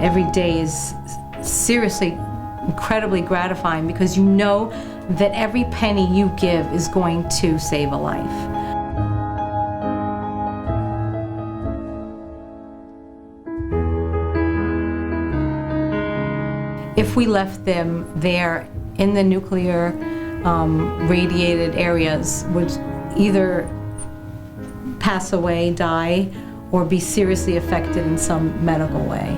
every day is seriously incredibly gratifying, because you know that every penny you give is going to save a life. If we left them there in the nuclear radiated areas, would either pass away, die, or be seriously affected in some medical way.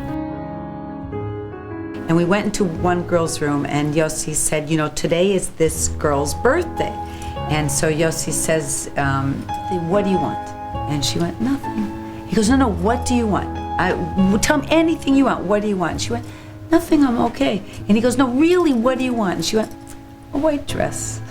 And we went into one girl's room, and Yossi said, you know, today is this girl's birthday. And so Yossi says, what do you want? And she went, nothing. He goes, no, what do you want? Tell me anything you want. What do you want? And she went, nothing, I'm okay. And he goes, no, really, what do you want? And she went, a white dress.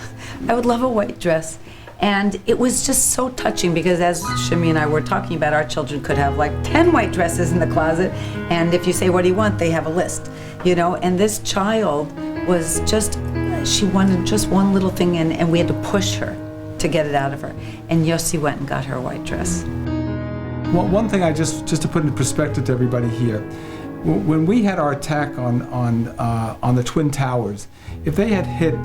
I would love a white dress. And it was just so touching, because as Shimi and I were talking about, our children could have like 10 white dresses in the closet, and if you say, what do you want, they have a list, you know? And this child was just, she wanted just one little thing, and we had to push her to get it out of her. And Yossi went and got her a white dress. Well, one thing just to put into perspective to everybody here, when we had our attack on the Twin Towers, if they had hit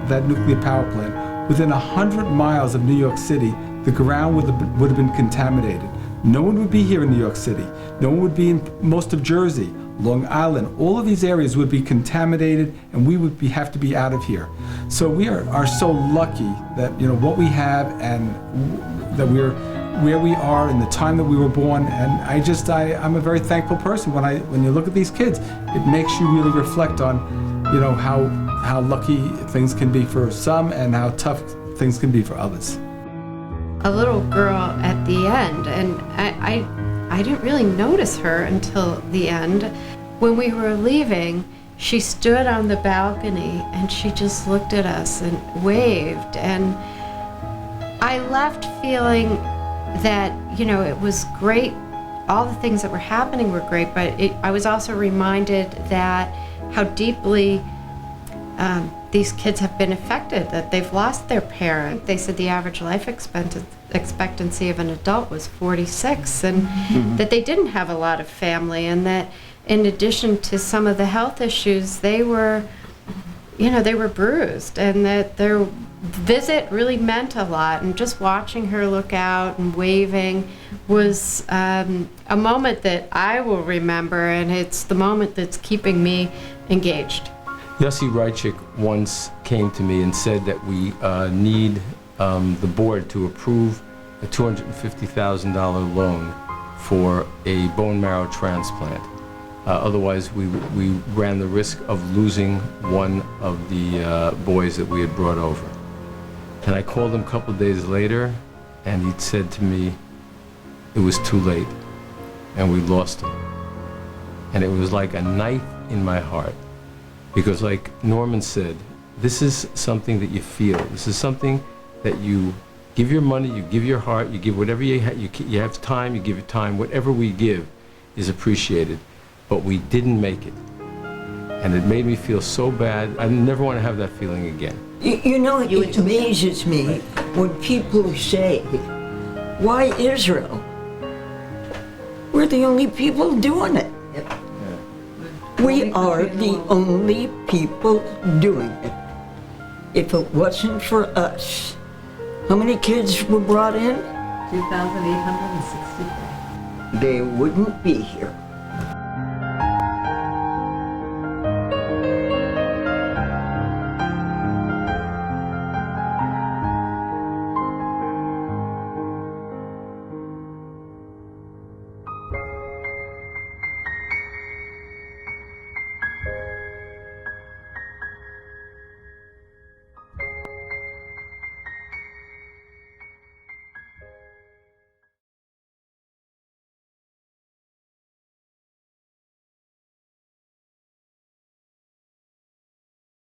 that nuclear power plant, within 100 miles of New York City, the ground would have been contaminated. No one would be here in New York City. No one would be in most of Jersey, Long Island. All of these areas would be contaminated, and we would have to be out of here. So we are so lucky that, you know, what we have, and that we're where we are in the time that we were born. And I'm a very thankful person. When you look at these kids, it makes you really reflect on, you know, how lucky things can be for some and how tough things can be for others. A little girl at the end, and I didn't really notice her until the end. When we were leaving, she stood on the balcony and she just looked at us and waved, and I left feeling that, you know, it was great. All the things that were happening were great, but I was also reminded that how deeply these kids have been affected, that they've lost their parent. They said the average life expectancy of an adult was 46, and that they didn't have a lot of family, and that in addition to some of the health issues, they were bruised, and that their visit really meant a lot. And just watching her look out and waving was a moment that I will remember, and it's the moment that's keeping me engaged. Yossi Reichik once came to me and said that we need the board to approve a $250,000 loan for a bone marrow transplant. Otherwise, we ran the risk of losing one of the boys that we had brought over. And I called him a couple of days later, and he'd said to me, it was too late, and we lost him. And it was like a knife in my heart. Because like Norman said, this is something that you feel. This is something that you give your money, you give your heart, you give whatever you have time, you give your time. Whatever we give is appreciated. But we didn't make it. And it made me feel so bad. I never want to have that feeling again. You know, it amazes me when people say, why Israel? We're the only people doing it. We are the only people doing it. If it wasn't for us, how many kids were brought in? 2,863. They wouldn't be here.